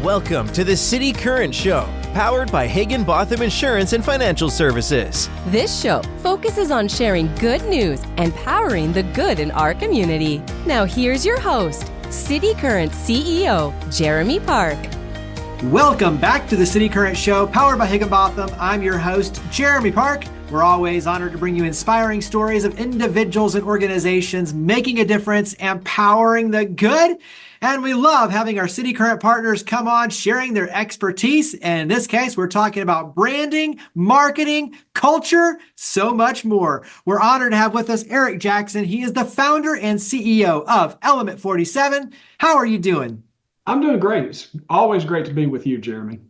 Welcome to the cityCURRENT Show, powered by Higginbotham Insurance and Financial Services. This show focuses on sharing good news and powering the good in our community. Now here's your host, cityCURRENT CEO, Jeremy Park. Welcome back to the cityCURRENT Show, powered by Higginbotham. I'm your host, Jeremy Park. We're always honored to bring you inspiring stories of individuals and organizations making a difference and powering the good. And we love having our cityCURRENT partners come on, sharing their expertise. And in this case, we're talking about branding, marketing, culture, so much more. We're honored to have with us Eric Jackson. He is the founder and CEO of Element 47. How are you doing? I'm doing great. It's always great to be with you, Jeremy.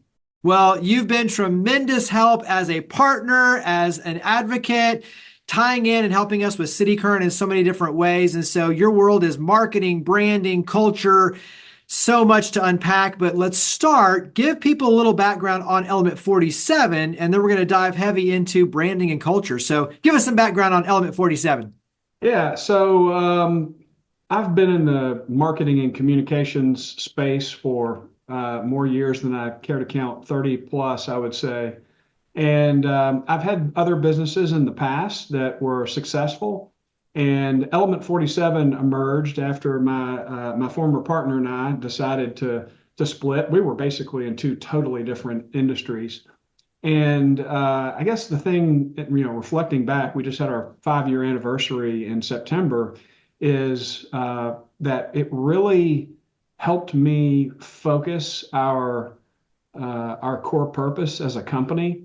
Well, you've been tremendous help as a partner, as an advocate, tying in and helping us with cityCURRENT in so many different ways. And so your world is marketing, branding, culture, so much to unpack. But let's start. Give people a little background on Element 47, and then we're going to dive heavy into branding and culture. So give us some background on Element 47. Yeah, so I've been in the marketing and communications space for more years than I care to count, 30 plus, I would say. And I've had other businesses in the past that were successful. And Element 47 emerged after my former partner and I decided to split. We were basically in two totally different industries. And I guess the thing, reflecting back, we just had our 5-year anniversary in September, is that it really helped me focus our core purpose as a company.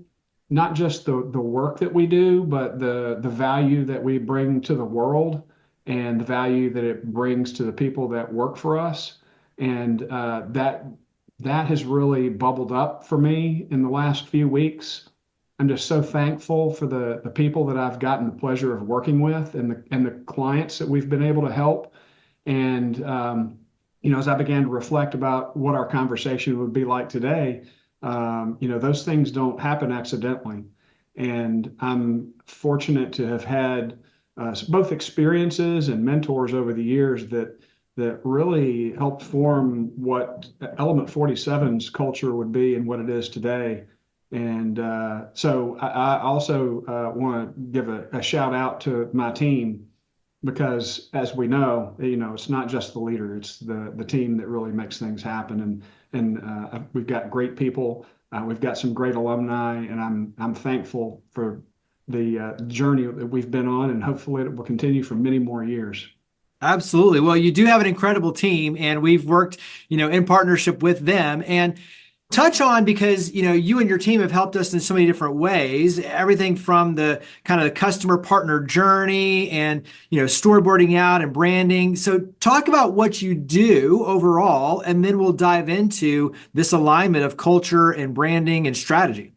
Not just the work that we do, but the value that we bring to the world and the value that it brings to the people that work for us. And that has really bubbled up for me in the last few weeks. I'm just so thankful for the people that I've gotten the pleasure of working with and the clients that we've been able to help. And as I began to reflect about what our conversation would be like today, those things don't happen accidentally. And I'm fortunate to have had both experiences and mentors over the years that really helped form what Element 47's culture would be and what it is today. And so I also want to give a shout out to my team, because as we know, it's not just the leader, it's the team that really makes things happen. And we've got great people. We've got some great alumni, and I'm thankful for the journey that we've been on, and hopefully it will continue for many more years. Absolutely. Well, you do have an incredible team, and we've worked, in partnership with them. And touch on, because you and your team have helped us in so many different ways, everything from the kind of the customer partner journey and storyboarding out and branding. So talk about what you do overall, and then we'll dive into this alignment of culture and branding and strategy.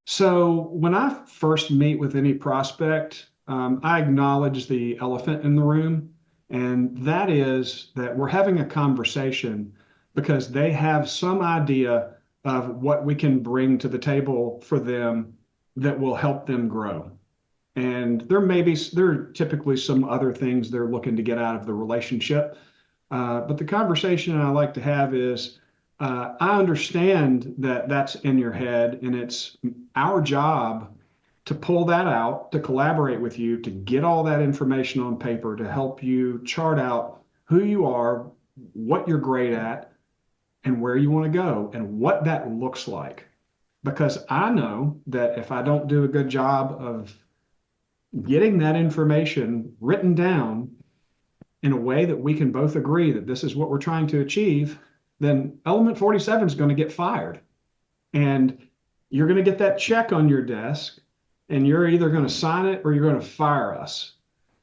So when I first meet with any prospect, I acknowledge the elephant in the room, and that is that we're having a conversation because they have some idea of what we can bring to the table for them that will help them grow. And there are typically some other things they're looking to get out of the relationship. But the conversation I like to have is, I understand that that's in your head, and it's our job to pull that out, to collaborate with you, to get all that information on paper, to help you chart out who you are, what you're great at, and where you want to go and what that looks like. Because I know that if I don't do a good job of getting that information written down in a way that we can both agree that this is what we're trying to achieve, then Element 47 is going to get fired. And you're going to get that check on your desk, and you're either going to sign it or you're going to fire us.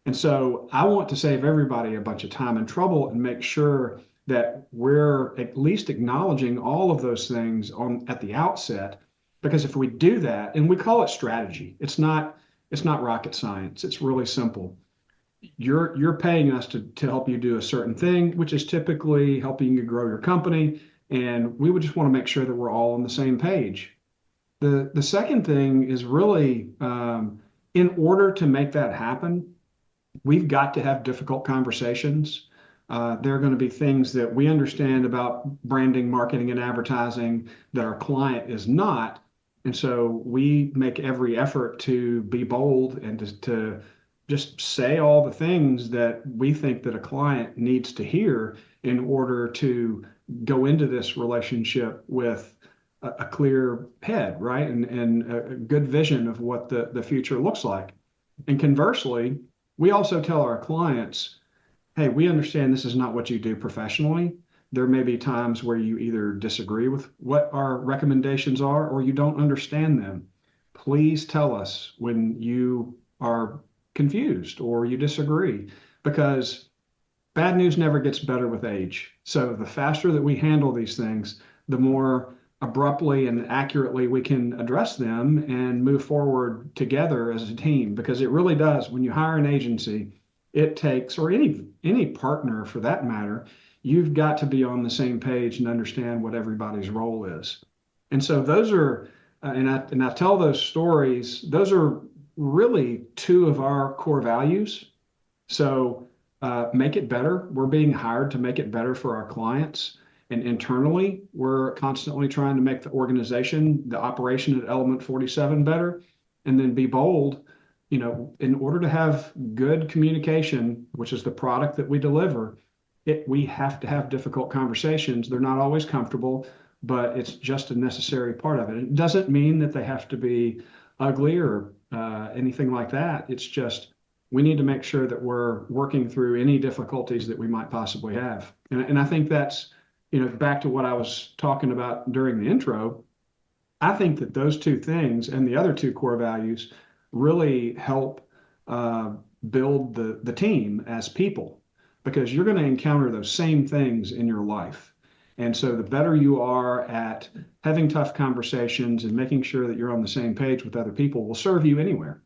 And so I want to save everybody a bunch of time and trouble and make sure that we're at least acknowledging all of those things at the outset, because if we do that, and we call it strategy, it's not rocket science. It's really simple. You're paying us to help you do a certain thing, which is typically helping you grow your company, and we would just want to make sure that we're all on the same page. The second thing is really, in order to make that happen, we've got to have difficult conversations. There are going to be things that we understand about branding, marketing, and advertising that our client is not. And so we make every effort to be bold and to just say all the things that we think that a client needs to hear in order to go into this relationship with a clear head, right? And a good vision of what the future looks like. And conversely, we also tell our clients, hey, we understand this is not what you do professionally. There may be times where you either disagree with what our recommendations are or you don't understand them. Please tell us when you are confused or you disagree, because bad news never gets better with age. So the faster that we handle these things, the more abruptly and accurately we can address them and move forward together as a team. Because it really does, when you hire an agency, it takes, or any partner for that matter, you've got to be on the same page and understand what everybody's role is. And so those are, and I tell those stories, those are really two of our core values. So make it better. We're being hired to make it better for our clients. And internally, we're constantly trying to make the organization, the operation at Element 47 better, and then be bold. In order to have good communication, which is the product that we deliver, we have to have difficult conversations. They're not always comfortable, but it's just a necessary part of it. It doesn't mean that they have to be ugly or anything like that. It's just we need to make sure that we're working through any difficulties that we might possibly have. And I think that's, back to what I was talking about during the intro. I think that those two things and the other two core values really help build the team as people, because you're going to encounter those same things in your life. And so the better you are at having tough conversations and making sure that you're on the same page with other people will serve you anywhere.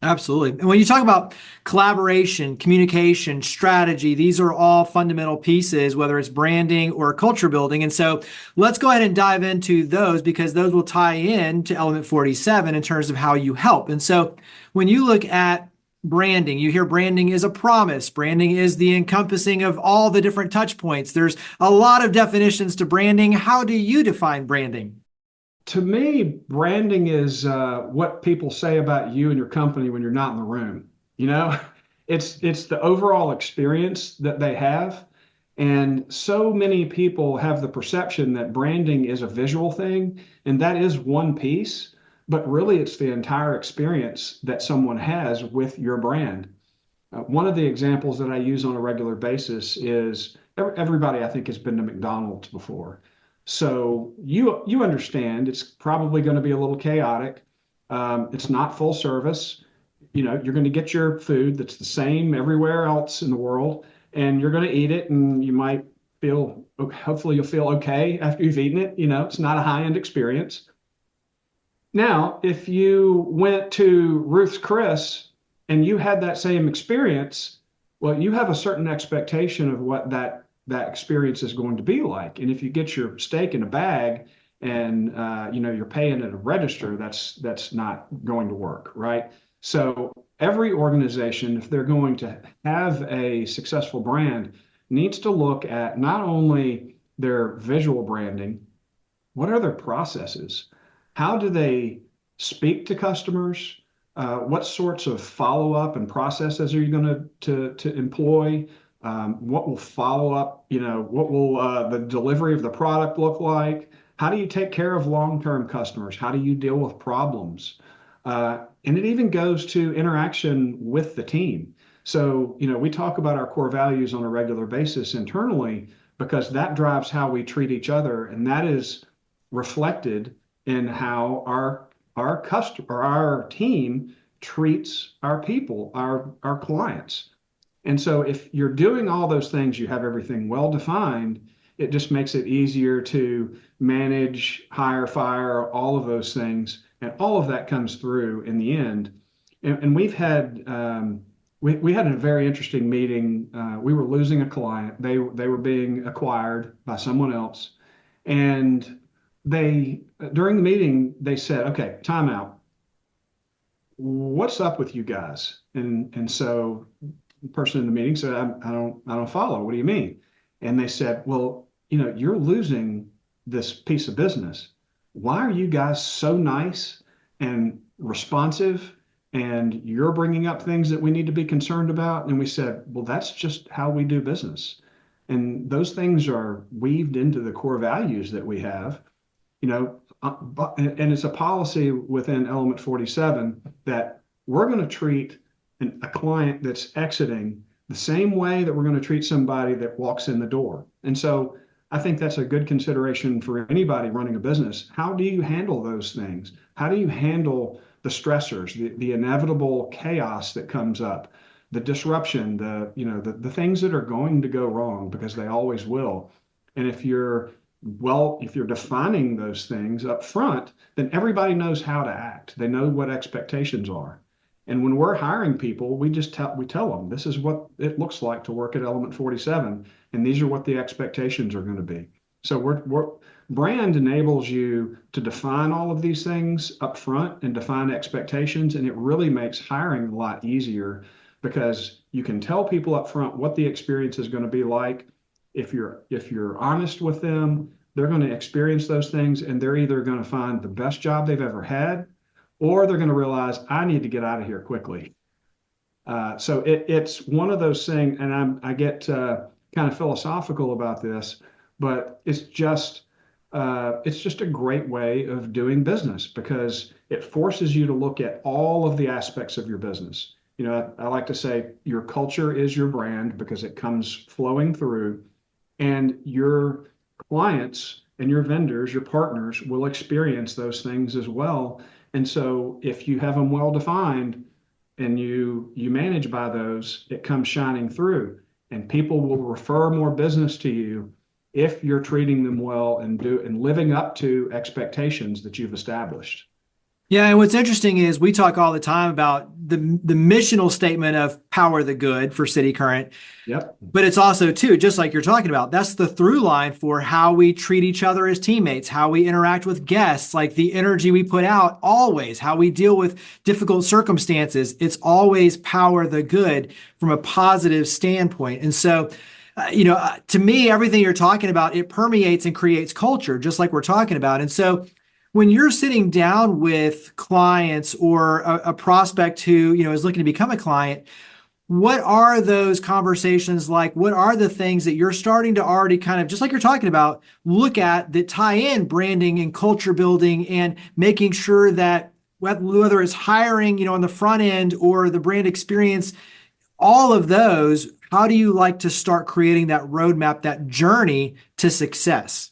Absolutely. And when you talk about collaboration, communication, strategy, these are all fundamental pieces, whether it's branding or culture building. And so let's go ahead and dive into those, because those will tie in to Element 47 in terms of how you help. And so when you look at branding, you hear branding is a promise. Branding is the encompassing of all the different touch points. There's a lot of definitions to branding. How do you define branding? To me, branding is what people say about you and your company when you're not in the room. It's the overall experience that they have. And so many people have the perception that branding is a visual thing, and that is one piece, but really it's the entire experience that someone has with your brand. One of the examples that I use on a regular basis is everybody, I think, has been to McDonald's before. So you understand it's probably going to be a little chaotic. It's not full service. You're going to get your food that's the same everywhere else in the world, and you're going to eat it, and you might hopefully you'll feel okay after you've eaten it. It's not a high-end experience. Now, if you went to Ruth's Chris and you had that same experience, well, you have a certain expectation of what that experience is going to be like. And if you get your steak in a bag and you're paying at a register, that's not going to work, right? So every organization, if they're going to have a successful brand, needs to look at not only their visual branding, what are their processes? How do they speak to customers? What sorts of follow-up and processes are you going to employ? What will follow up? What will the delivery of the product look like? How do you take care of long-term customers? How do you deal with problems? And it even goes to interaction with the team. So, we talk about our core values on a regular basis internally, because that drives how we treat each other, and that is reflected in how our customer, our team treats our people, our clients. And so if you're doing all those things, you have everything well defined, it just makes it easier to manage, hire, fire, all of those things. And all of that comes through in the end. And we've had, we had a very interesting meeting. We were losing a client. They were being acquired by someone else. And during the meeting, they said, okay, time out. What's up with you guys? And so person in the meeting said, I don't follow. What do you mean? And they said, well, you're losing this piece of business. Why are you guys so nice and responsive? And you're bringing up things that we need to be concerned about. And we said, well, that's just how we do business. And those things are weaved into the core values that we have, and it's a policy within Element 47 that we're going to treat a client that's exiting the same way that we're going to treat somebody that walks in the door. And so I think that's a good consideration for anybody running a business. How do you handle those things? How do you handle the stressors, the inevitable chaos that comes up, the disruption, the things that are going to go wrong, because they always will. And if you're defining those things up front, then everybody knows how to act. They know what expectations are. And when we're hiring people, we tell them, this is what it looks like to work at Element 47, and these are what the expectations are going to be. So brand enables you to define all of these things up front and define expectations, and it really makes hiring a lot easier because you can tell people up front what the experience is going to be like. If you're honest with them, they're going to experience those things, and they're either going to find the best job they've ever had, or they're going to realize, I need to get out of here quickly. So it's one of those things, and I get kind of philosophical about this, but it's just a great way of doing business because it forces you to look at all of the aspects of your business. I like to say your culture is your brand because it comes flowing through, and your clients and your vendors, your partners, will experience those things as well. And so if you have them well defined and you manage by those, it comes shining through, and people will refer more business to you if you're treating them well and living up to expectations that you've established. Yeah, and what's interesting is we talk all the time about the missional statement of power the good for cityCURRENT. Yep. But it's also, too, just like you're talking about, that's the through line for how we treat each other as teammates, how we interact with guests, like the energy we put out, always, how we deal with difficult circumstances. It's always power the good from a positive standpoint. And so, to me, everything you're talking about, it permeates and creates culture, just like we're talking about. And so when you're sitting down with clients or a prospect who, is looking to become a client, what are those conversations like? What are the things that you're starting to already kind of, just like you're talking about, look at that tie in branding and culture building and making sure that whether it's hiring, on the front end or the brand experience, all of those, how do you like to start creating that roadmap, that journey to success?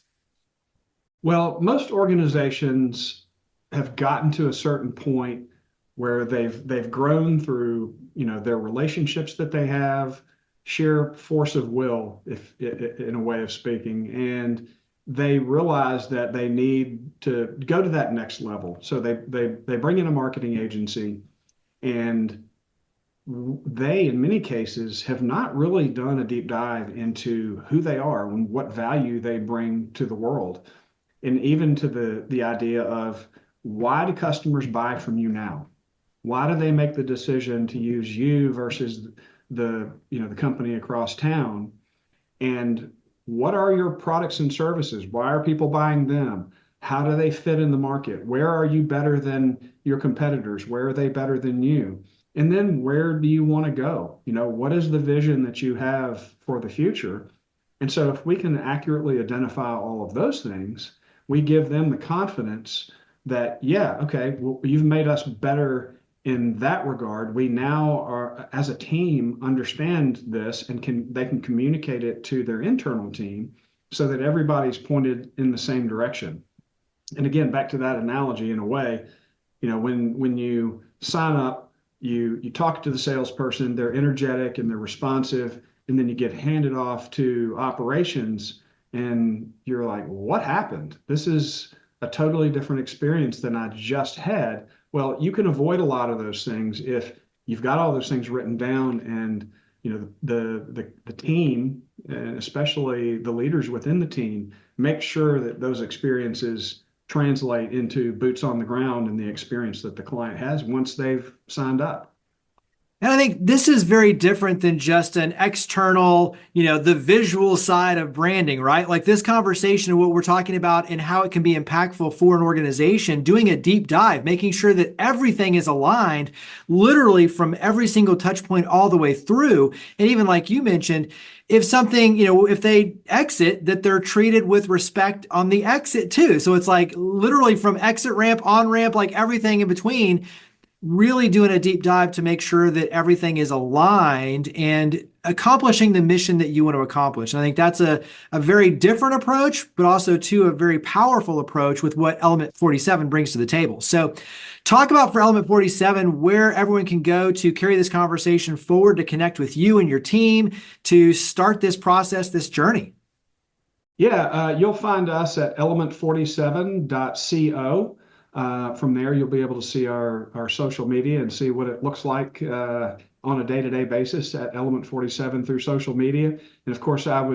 Well, most organizations have gotten to a certain point where they've grown through, their relationships that they have, sheer force of will, if in a way of speaking, and they realize that they need to go to that next level. So they bring in a marketing agency, and they, in many cases, have not really done a deep dive into who they are and what value they bring to the world. And even to the idea of, why do customers buy from you now? Why do they make the decision to use you versus the company across town? And what are your products and services? Why are people buying them? How do they fit in the market? Where are you better than your competitors? Where are they better than you? And then where do you want to go? What is the vision that you have for the future? And so if we can accurately identify all of those things, we give them the confidence that, yeah, okay, well, you've made us better in that regard. We now are, as a team, understand this and they can communicate it to their internal team so that everybody's pointed in the same direction. And again, back to that analogy, in a way, when you sign up, you talk to the salesperson, they're energetic and they're responsive, and then you get handed off to operations, and you're like, what happened? This is a totally different experience than I just had. Well, you can avoid a lot of those things if you've got all those things written down, and the team, and especially the leaders within the team, make sure that those experiences translate into boots on the ground and the experience that the client has once they've signed up. And I think this is very different than just an external, the visual side of branding, right? Like this conversation of what we're talking about and how it can be impactful for an organization, doing a deep dive, making sure that everything is aligned literally from every single touch point all the way through. And even like you mentioned, if something, if they exit, that they're treated with respect on the exit too. So it's like literally from exit ramp, on ramp, like everything in between, really doing a deep dive to make sure that everything is aligned and accomplishing the mission that you want to accomplish. And I think that's a very different approach, but also too a very powerful approach with what Element 47 brings to the table. So talk about for Element 47, where everyone can go to carry this conversation forward, to connect with you and your team, to start this process, this journey. Yeah, you'll find us at element47.co. From there, you'll be able to see our social media and see what it looks like on a day-to-day basis at Element 47 through social media. And of course, I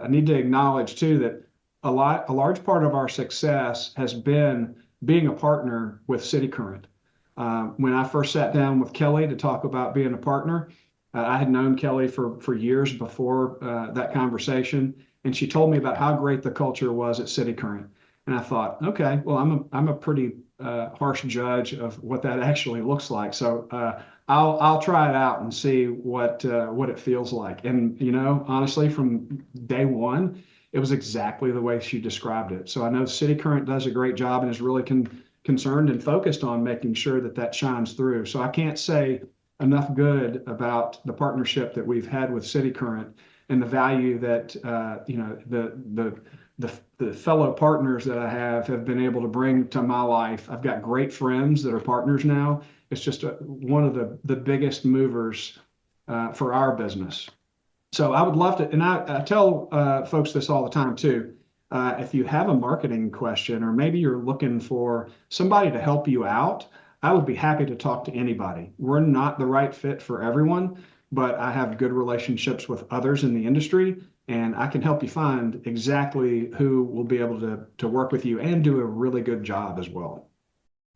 need to acknowledge too that a large part of our success has been being a partner with cityCURRENT. When I first sat down with Kelly to talk about being a partner, I had known Kelly for years before that conversation, and she told me about how great the culture was at cityCURRENT. And I thought, okay, well, I'm a pretty harsh judge of what that actually looks like. So I'll try it out and see what it feels like. And honestly, from day one, it was exactly the way she described it. So I know cityCURRENT does a great job and is really concerned and focused on making sure that shines through. So I can't say enough good about the partnership that we've had with cityCURRENT and the value that the fellow partners that I have been able to bring to my life. I've got great friends that are partners now. It's just one of the biggest movers for our business. So I would love to, and I tell folks this all the time too. If you have a marketing question, or maybe you're looking for somebody to help you out, I would be happy to talk to anybody. We're not the right fit for everyone, but I have good relationships with others in the industry, and I can help you find exactly who will be able to work with you and do a really good job as well.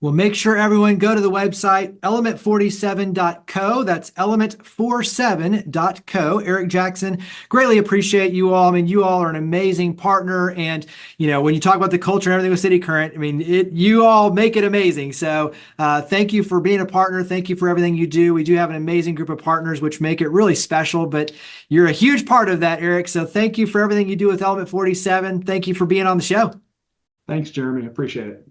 Well, make sure everyone go to the website, element47.co. That's element47.co. Eric Jackson, greatly appreciate you all. I mean, you all are an amazing partner. And, when you talk about the culture and everything with cityCURRENT, I mean, you all make it amazing. So thank you for being a partner. Thank you for everything you do. We do have an amazing group of partners, which make it really special. But you're a huge part of that, Eric. So thank you for everything you do with Element 47. Thank you for being on the show. Thanks, Jeremy. Appreciate it.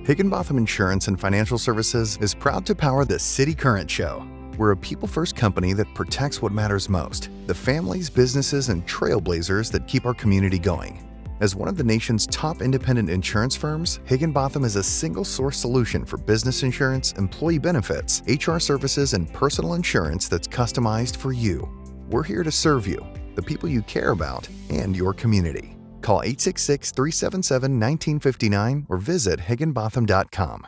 Higginbotham Insurance and Financial Services is proud to power the cityCURRENT Show. We're a people-first company that protects what matters most, the families, businesses, and trailblazers that keep our community going. As one of the nation's top independent insurance firms, Higginbotham is a single-source solution for business insurance, employee benefits, HR services, and personal insurance that's customized for you. We're here to serve you, the people you care about, and your community. Call 866-377-1959 or visit higginbotham.com.